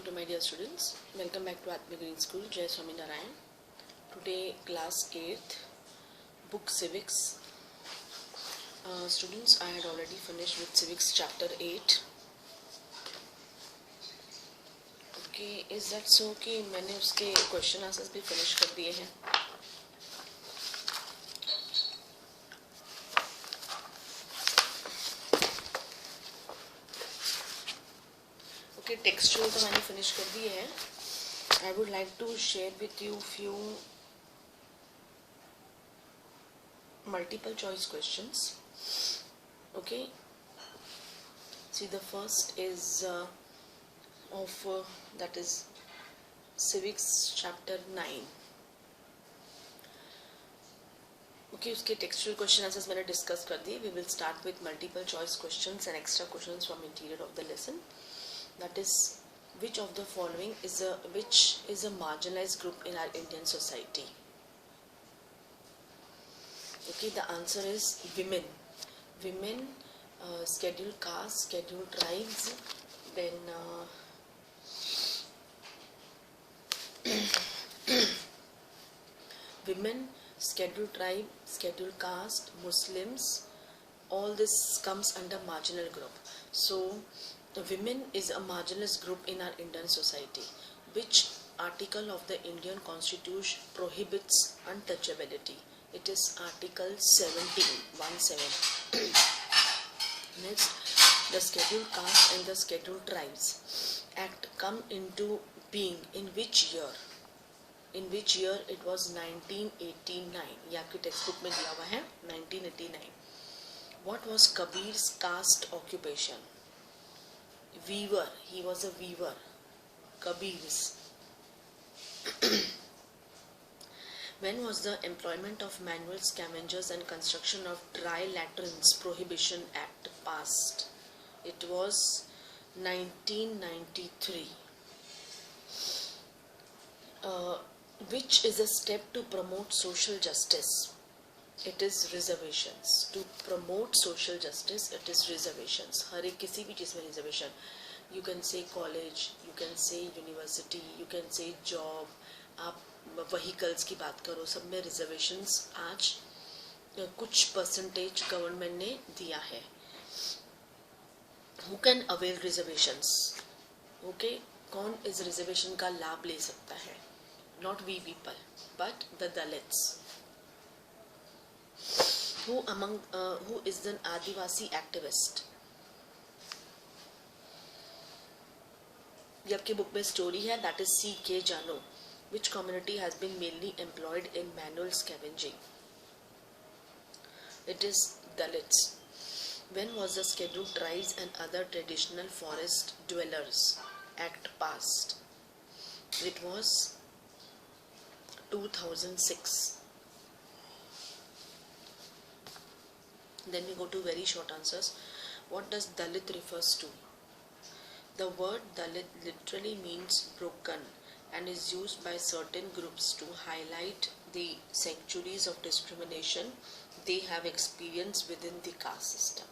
morning to my dear students. Welcome back to Atma Green School, Jai Swaminarayan. Today class 8th, book Civics. Students, I had already finished with Civics chapter 8. Okay, is that so कि मैंने उसके question answers भी finish कर दिए हैं? Okay, textual तो मैंने finish कर दिए हैं. I would like to share with you few multiple choice questions. Okay, see the first is that is Civics chapter 9. Okay, उसके textual question answers मैंने discuss कर दिए. We will start with multiple choice questions and extra questions from interior of the lesson. That is, which of the following is a marginalized group in our Indian society? Okay, the answer is women. Women, scheduled castes, scheduled tribes, then women, scheduled tribe, scheduled caste, Muslims, all this comes under marginal group. So the women is a marginalized group in our Indian society. Which article of the Indian Constitution prohibits untouchability? It is Article 17. Next, the Scheduled Caste and the Scheduled Tribes Act come into being in which year? In which year? It was 1989. ये आपकी textbook में दिया हुआ है 1989. What was Kabir's caste occupation? Weaver. He was a weaver. Kabir's. When was the Employment of Manual Scavengers and Construction of Dry Latrines Prohibition Act passed? It was 1993. Which is a step to promote social justice? It is reservations. To promote social justice, it is reservations. हर एक किसी भी चीज़ में reservation. You can say college, you can say university, you can say job. आप vehicles की बात करो, सब में reservations आज कुछ percentage government ने दिया है. Who can avail reservations? Okay, कौन इस reservation का लाभ ले सकता है? Not we people, but the Dalits. Who is an Adivasi activist? ये आपके बुक में स्टोरी है. That is C.K. Jano. Which community has been mainly employed in manual scavenging? It is Dalits. When was the Scheduled Tribes and Other Traditional Forest Dwellers Act passed? It was 2006. Then we go to very short answers. What does Dalit refers to? The word Dalit literally means broken and is used by certain groups to highlight the centuries of discrimination they have experienced within the caste system.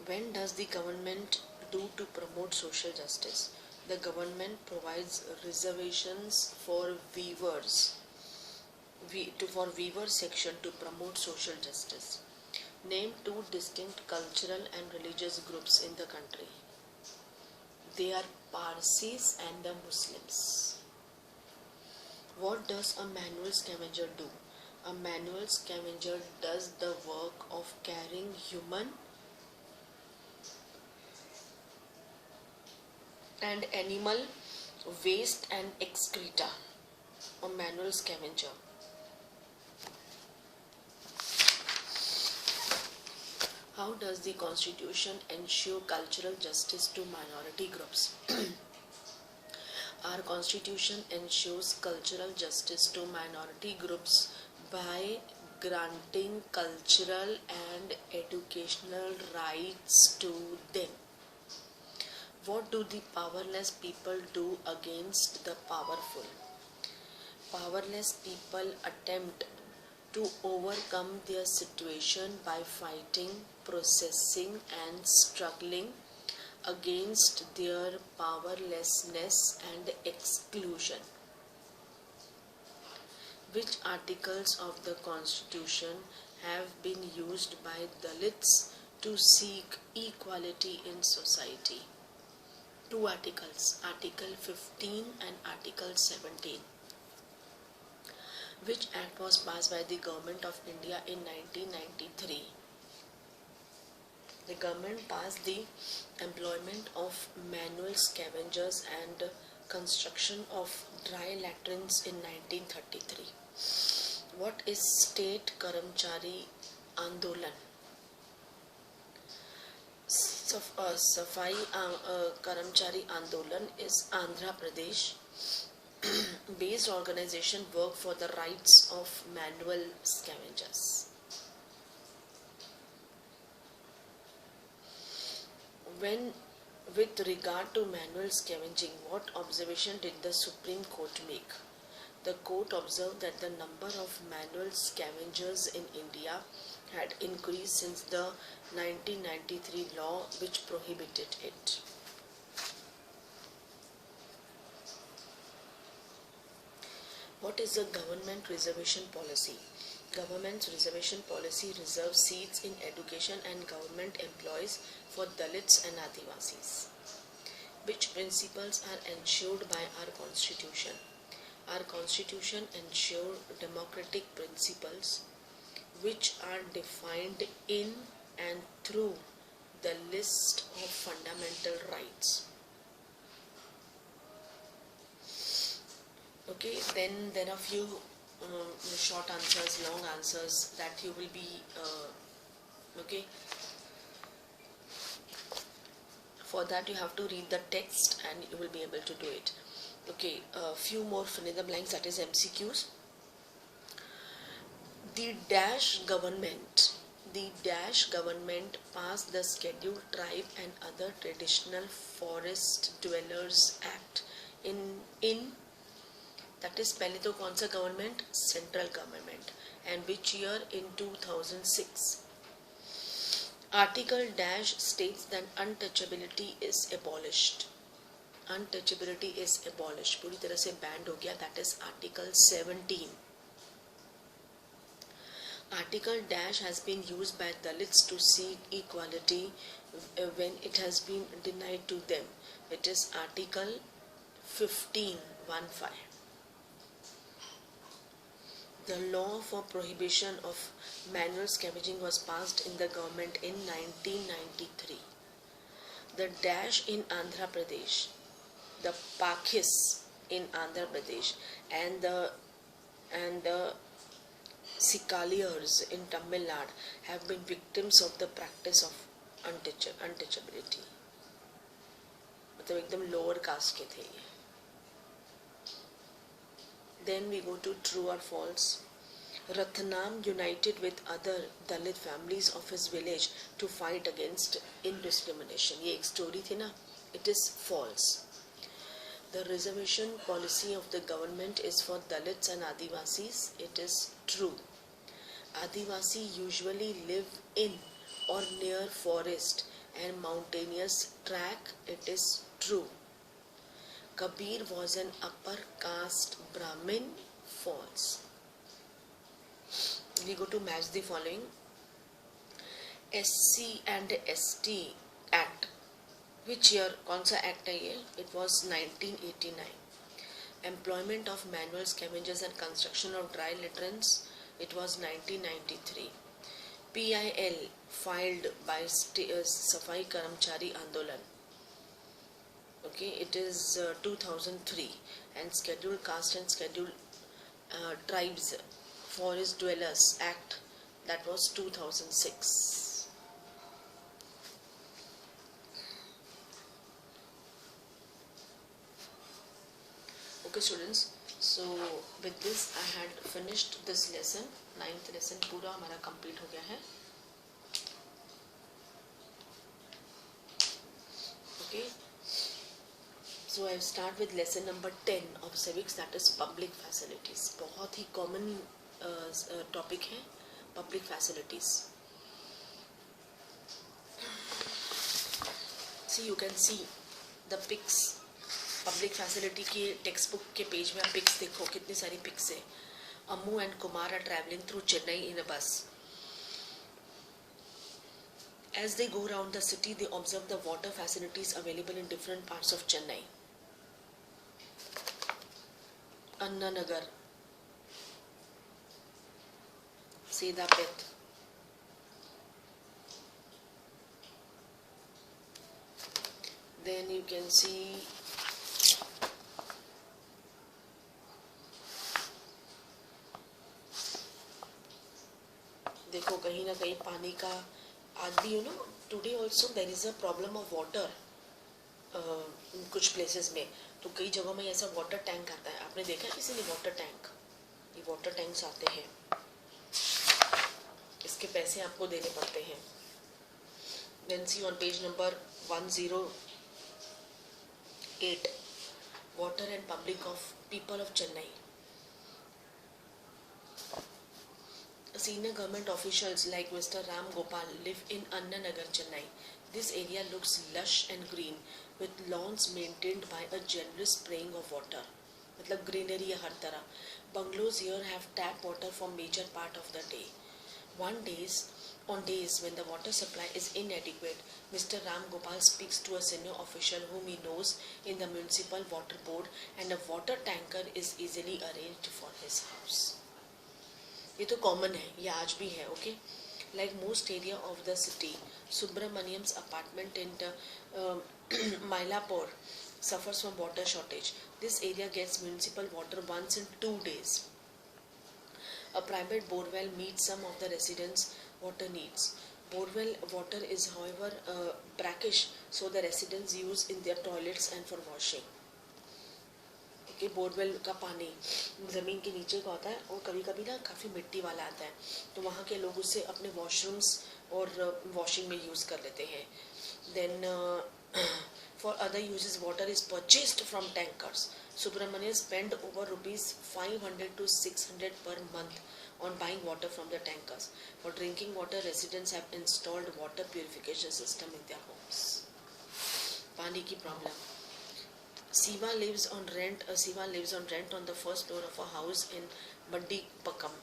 When does the government do to promote social justice? The government provides reservations for weavers, for weaver section to promote social justice. Name two distinct cultural and religious groups in the country. They are Parsis and the Muslims. What does a manual scavenger do? A manual scavenger does the work of carrying human and animal waste and excreta. A manual scavenger. How does the Constitution ensure cultural justice to minority groups? Our Constitution ensures cultural justice to minority groups by granting cultural and educational rights to them. What do the powerless people do against the powerful? Powerless people attempt to overcome their situation by fighting, processing and struggling against their powerlessness and exclusion. Which articles of the Constitution have been used by Dalits to seek equality in society? Two articles, Article 15 and Article 17. Which act was passed by the Government of India in 1993? The government passed the employment of manual scavengers and construction of dry latrines in 1933. What is State Karamchari Andolan? Safai Karamchari Andolan is Andhra Pradesh based organization work for the rights of manual scavengers. With regard to manual scavenging, what observation did the Supreme Court make? The court observed that the number of manual scavengers in India had increased since the 1993 law which prohibited it. What is the government reservation policy? Government's reservation policy reserves seats in education and government employees for Dalits and Adivasis. Which principles are ensured by our Constitution? Our Constitution ensures democratic principles which are defined in and through the list of fundamental rights. Okay, then there are few short answers, long answers that you will be okay. For that you have to read the text and you will be able to do it. Okay, a few more fill in the blanks, that is MCQs. The dash government passed the Scheduled Tribe and Other Traditional Forest Dwellers Act in that is पहले तो कौन सा government? Central government. And which year? In 2006. Article dash states that untouchability is abolished. Untouchability is abolished, पूरी तरह से banned हो गया. That is Article 17. Article dash has been used by Dalits to seek equality when it has been denied to them. It is Article 15(1)(5). The law for prohibition of manual scavenging was passed in the government in 1993. The dash in Andhra Pradesh, the Pakhis in Andhra Pradesh, and the Sikaliers in Tamil Nadu have been victims of the practice of untouchability. मतलब एकदम lower caste के थे ये. Then we go to true or false. Rathnam united with other Dalit families of his village to fight against indiscrimination. ये एक story थी ना. It is false. The reservation policy of the government is for Dalits and Adivasis. It is true. Adivasi usually live in or near forest and mountainous track. It is true. Kabir was an upper caste Brahmin. False. We go to match the following. SC and ST Act. Which year? कौन सा act है ये? It was 1989. Employment of manual scavengers and construction of dry latrines. It was 1993. PIL filed by Safai Karamchari Andolan. Okay, it is 2003. And Scheduled Caste and Scheduled Tribes Forest Dwellers Act, that was 2006. Okay students, so with this I had finished this lesson. 9th lesson पूरा हमारा complete हो गया है. Okay, so I start with lesson number 10 of civics, that is public facilities. बहुत ही common topic है public facilities. See you can see the pics. Public facility की text book के पेज में आप पिक्स देखो, कितनी सारी पिक्स है. Ammu and Kumar are travelling through Chennai in a bus. As they go around the city, they observe the water facilities available in different parts of Chennai. Anna Nagar, Sedapet, then you can see देखो कहीं ना कहीं पानी का आज भी you know today also there is a problem of water कुछ places में. तो कई जगहों में ऐसा वाटर टैंक आता है. आपने देखा किसी ने वाटर टैंक? ये वाटर टैंक्स आते हैं, इसके पैसे आपको देने पड़ते हैं. Then see on page number 108 water and public of people of Chennai. Senior government officials like Mr. Ram Gopal live in Anna Nagar, Chennai. This area looks lush and green with lawns maintained by a generous spraying of water. मतलब greenery है हर तरह. Bungalows here have tap water for major part of the day. On days when the water supply is inadequate, Mr. Ram Gopal speaks to a senior official whom he knows in the municipal water board, and a water tanker is easily arranged for his house. ये तो common है, ये आज भी है. Okay, like most area of the city, Subramanyam's apartment in Mylapore suffers from water shortage. This area gets municipal water once in 2 days. A private borewell meets some of the residents' water needs. Borewell water is, however, brackish, so the residents use in their toilets and for washing. कि borewell का पानी ज़मीन के नीचे का होता है और कभी कभी ना काफ़ी मिट्टी वाला आता है, तो वहाँ के लोग उससे अपने वॉशरूम्स और वॉशिंग में यूज़ कर लेते हैं. Then for other uses water is purchased from tankers. Subramaniam spend over ₹500 to 600 per month on buying water from the tankers. For drinking water, residents have installed water purification system in their homes. पानी की problem. Siva lives on rent on the first floor of a house in Bandipakkam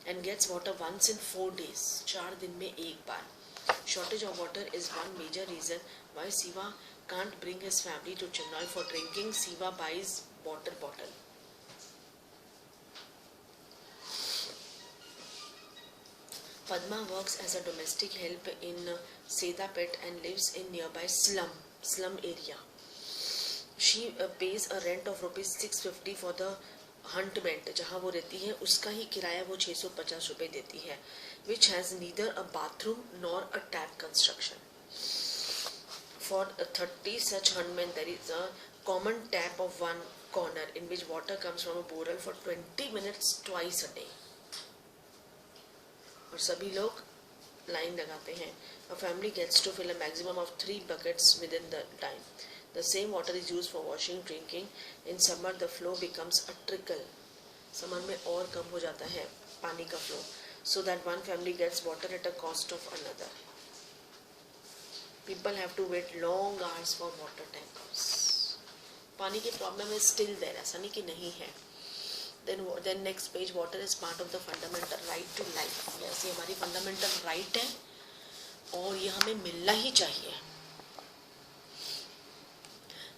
and gets water once in 4 days. 4 दिन में एक बार. Shortage of water is one major reason why Siva can't bring his family to Chennai for drinking. Siva buys water bottle. Padma works as a domestic help in Sedapet and lives in nearby slum area. She pays a rent of ₹650 for the huntement. जहाँ वो रहती है उसका ही किराया वो 650 रुपये देती है. Which has neither a bathroom nor a tap construction. For 30 such huntmen, there is a common tap of one corner in which water comes from a borewell for 20 minutes twice a day. और सभी लोग line लगाते हैं. A family gets to fill a maximum of 3 buckets within the time. The same water is used for washing, drinking. In summer, the flow becomes a trickle. Summer में और कम हो जाता है पानी का flow, so that one family gets water at a cost of another. People have to wait long hours for water tankers. पानी की problem is still there. ऐसा नहीं कि नहीं है. Then next page, water is part of the fundamental right to life. Yes, ये हमारी fundamental right है और ये हमें मिलना ही चाहिए.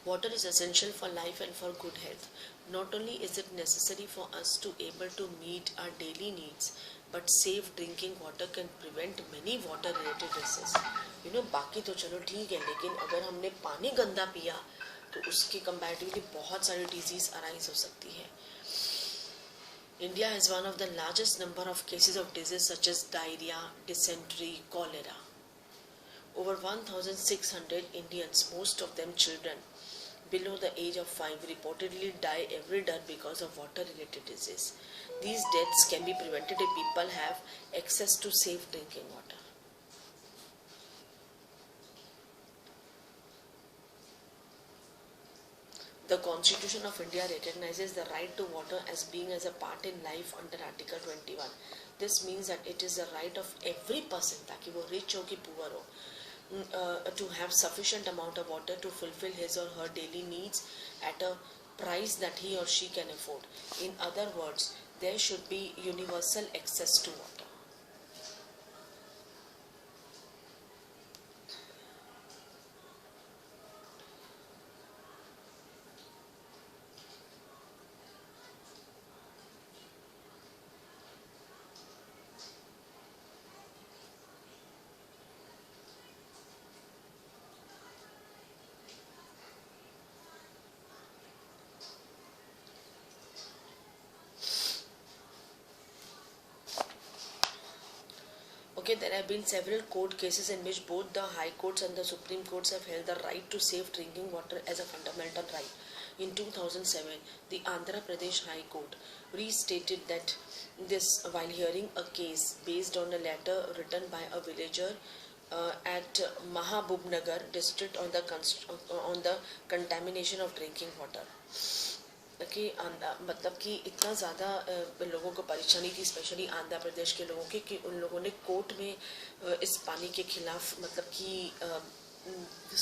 Water is essential for life and for good health. Not only is it necessary for us to able to meet our daily needs, but safe drinking water can prevent many water related diseases. You know, बाकी तो चलो ठीक है, लेकिन अगर हमने पानी गंदा पिया तो उसके कंपैरेटिवली बहुत सारी डिजीज अराइज हो सकती है. India has one of the largest number of cases of disease such as diarrhea, dysentery, cholera. Over 1,600 Indians, most of them children, below the age of 5 reportedly die every day because of water related disease. These deaths can be prevented if people have access to safe drinking water. The Constitution of India recognizes the right to water as being as a part in life under Article 21. This means that it is the right of every person, ताकि वो rich हो कि poor हो, to have sufficient amount of water to fulfill his or her daily needs at a price that he or she can afford. In other words, there should be universal access to water. Okay, there have been several court cases in which both the High Courts and the Supreme Courts have held the right to safe drinking water as a fundamental right. In 2007, the Andhra Pradesh High Court restated that this while hearing a case based on a letter written by a villager at Mahabubnagar district on the contamination of drinking water. कि मतलब कि इतना ज़्यादा लोगों को परेशानी थी, specially Andhra Pradesh के लोगों की, कि उन लोगों ने कोर्ट में इस पानी के खिलाफ मतलब कि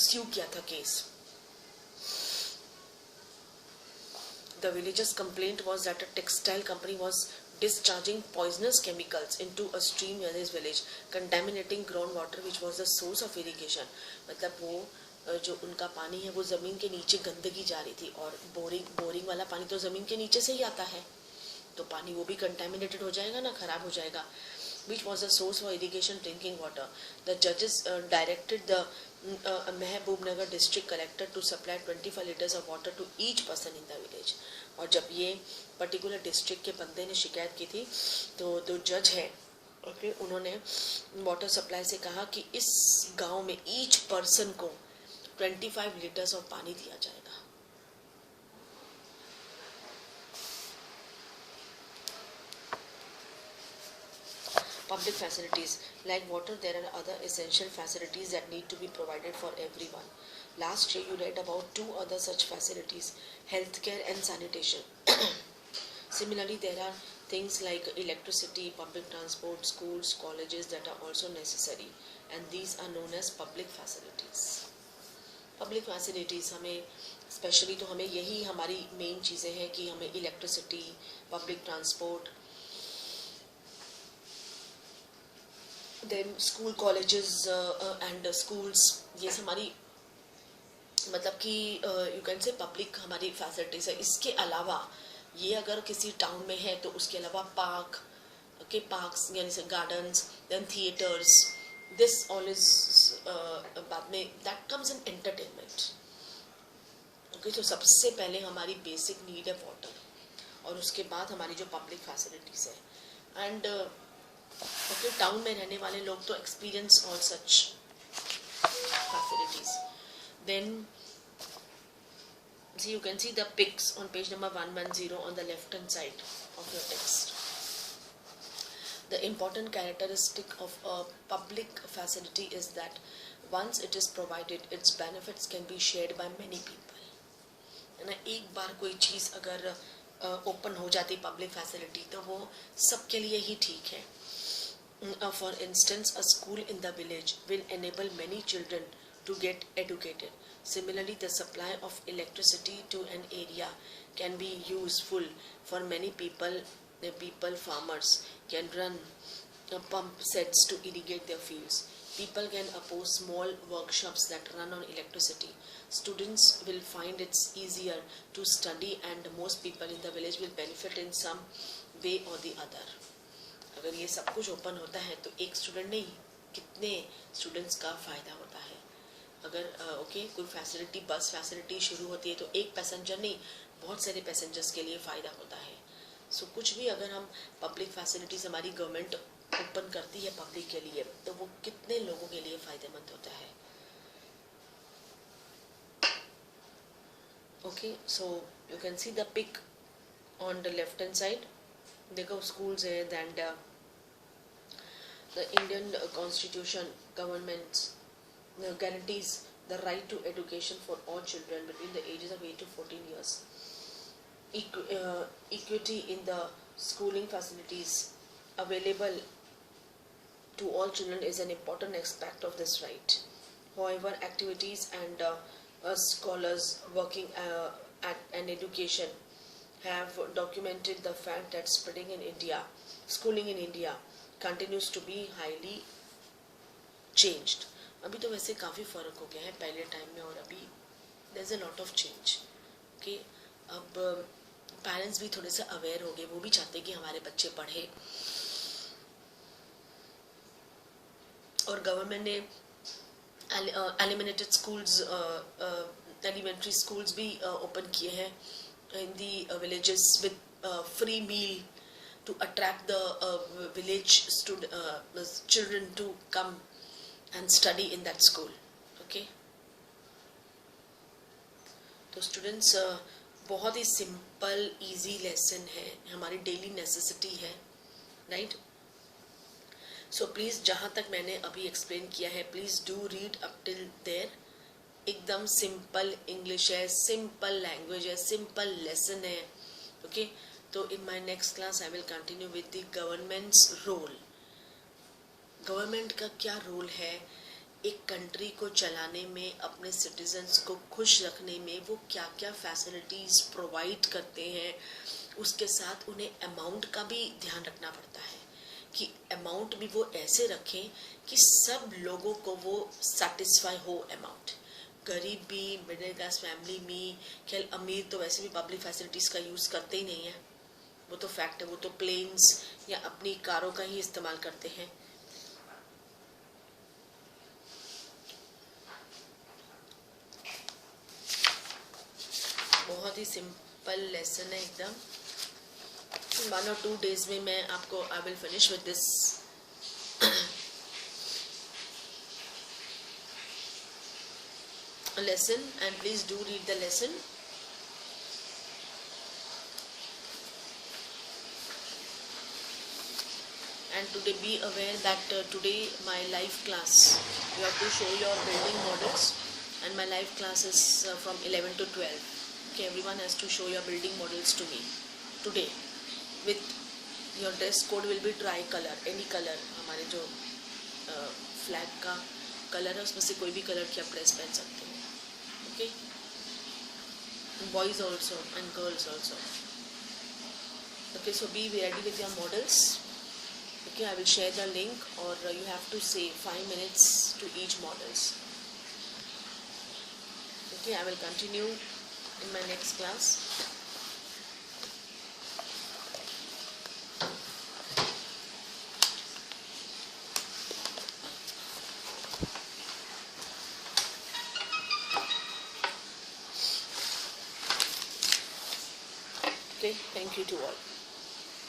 स्यू किया था case. The villagers' complaint was that a textile company was discharging poisonous chemicals into a stream near his village, contaminating groundwater which was the source of irrigation. मतलब वो जो उनका पानी है वो ज़मीन के नीचे गंदगी जा रही थी, और बोरिंग वाला पानी तो ज़मीन के नीचे से ही आता है, तो पानी वो भी कंटेमिनेटेड हो जाएगा ना, ख़राब हो जाएगा. Which was a source for irrigation drinking water. The judges directed the Mahabubnagar district collector to supply 25 liters of water to each person in the village. और जब ये पर्टिकुलर डिस्ट्रिक्ट के बंदे ने शिकायत की थी, तो जो जज है ओके उन्होंने वाटर सप्लाई से कहा कि इस गांव में ईच पर्सन को 25 लीटर्स ऑफ पानी दिया जाएगा. Public facilities. Like water, there are other essential facilities that need to be provided for everyone. Last year you read about two other such facilities, healthcare and sanitation. Similarly, there are things like electricity, public transport, schools, colleges that are also necessary, and these are known as public facilities. Public facilities हमें specially तो हमें यही हमारी main चीज़ें हैं कि हमें electricity, public transport, then school colleges and schools, ये हमारी मतलब कि यू कैन से पब्लिक हमारी फैसिलिटीज़ है. इसके अलावा ये अगर किसी टाउन में है तो उसके अलावा पार्क्स यानी से gardens, then theatres, this all is बाद में that comes in entertainment. Okay, तो सबसे पहले हमारी बेसिक नीड है वाटर, और उसके बाद हमारी जो पब्लिक फैसिलिटीज़ है. एंड ओके, टाउन में रहने वाले लोग तो experience all such facilities. Then you can see the pics on page number 110 on the left hand side of your text. The important characteristic of a public facility is that once it is provided, its benefits can be shared by many people. है ना, एक बार कोई चीज़ अगर open हो जाती public facility तो वो सबके लिए ही ठीक है. For instance, a school in the village will enable many children to get educated. Similarly, the supply of electricity to an area can be useful for many people. Farmers can run pump sets to irrigate their fields. People can oppose small workshops that run on electricity. Students will find it's easier to study, and most people in the village will benefit in some way or the other. अगर ये सब कुछ open होता है तो एक student नहीं, कितने स्टूडेंट्स का फ़ायदा होता है. अगर ओके कोई फैसिलिटी, बस फैसिलिटी शुरू होती है तो एक पैसेंजर नहीं, बहुत सारे पैसेंजर्स के लिए फ़ायदा होता है. सो कुछ भी अगर हम पब्लिक फैसिलिटीज़ हमारी गवर्नमेंट ओपन करती है पब्लिक के लिए, तो वो कितने लोगों के लिए फ़ायदेमंद होता है. Okay, so you can see the pic on the left hand side. देखो स्कूल्स है, then the Indian Constitution government guarantees the right to education for all children between the ages of 8 to 14 years. Equity in the schooling facilities available to all children is an important aspect of this right. However, activities and scholars working at an education have documented the fact that schooling in India continues to be highly changed. अभी तो वैसे काफ़ी फ़र्क हो गया है पहले time में और अभी there's a lot of change. Okay, अब पेरेंट्स भी थोड़े से अवेयर हो गए, वो भी चाहते कि हमारे बच्चे पढ़े, और गवर्नमेंट ने एलिमिनेटेड स्कूल्स, एलिमेंट्री स्कूल्स भी ओपन किए हैं in the villages with free meal to attract the village children to come and study in that school. Okay, तो स्टूडेंट्स बहुत ही सिंपल इजी लेसन है, हमारी डेली नेसेसिटी है, राइट? सो प्लीज़ जहाँ तक मैंने अभी एक्सप्लेन किया है, please do read up till there. एकदम सिंपल इंग्लिश है, सिंपल लैंग्वेज है, सिंपल लेसन है. ओके, तो in my next class I will continue with the government's role. Government का क्या रोल है एक कंट्री को चलाने में, अपने सिटीजन्स को खुश रखने में, वो क्या क्या फैसिलिटीज़ प्रोवाइड करते हैं, उसके साथ उन्हें अमाउंट का भी ध्यान रखना पड़ता है कि अमाउंट भी वो ऐसे रखें कि सब लोगों को वो सेटिस्फाई हो अमाउंट. गरीब भी, मिडिल क्लास फैमिली में, खेल अमीर तो वैसे भी पब्लिक फैसिलिटीज़ का यूज़ करते ही नहीं है, वो तो फैक्ट है, वो तो प्लेन्स या अपनी कारों का ही इस्तेमाल करते हैं. बहुत ही सिंपल लेसन है एकदम. 1 or 2 days में मैं आपको I will finish with this lesson, and please do read the lesson. And today be aware that today my live class, you have to show your building models, and my live class is from 11 to 12. Okay, everyone has to show your building models to me today. With your dress code will be tri color, any color. हमारे जो flag का colour है उसमें से कोई भी colour की आप ड्रेस पहन सकते हो. Okay, boys also and girls also. Okay, so be ready with your models. Okay, I will share the link, or you have to say 5 minutes to each models. Okay, I will continue in my next class. Okay, thank you to all.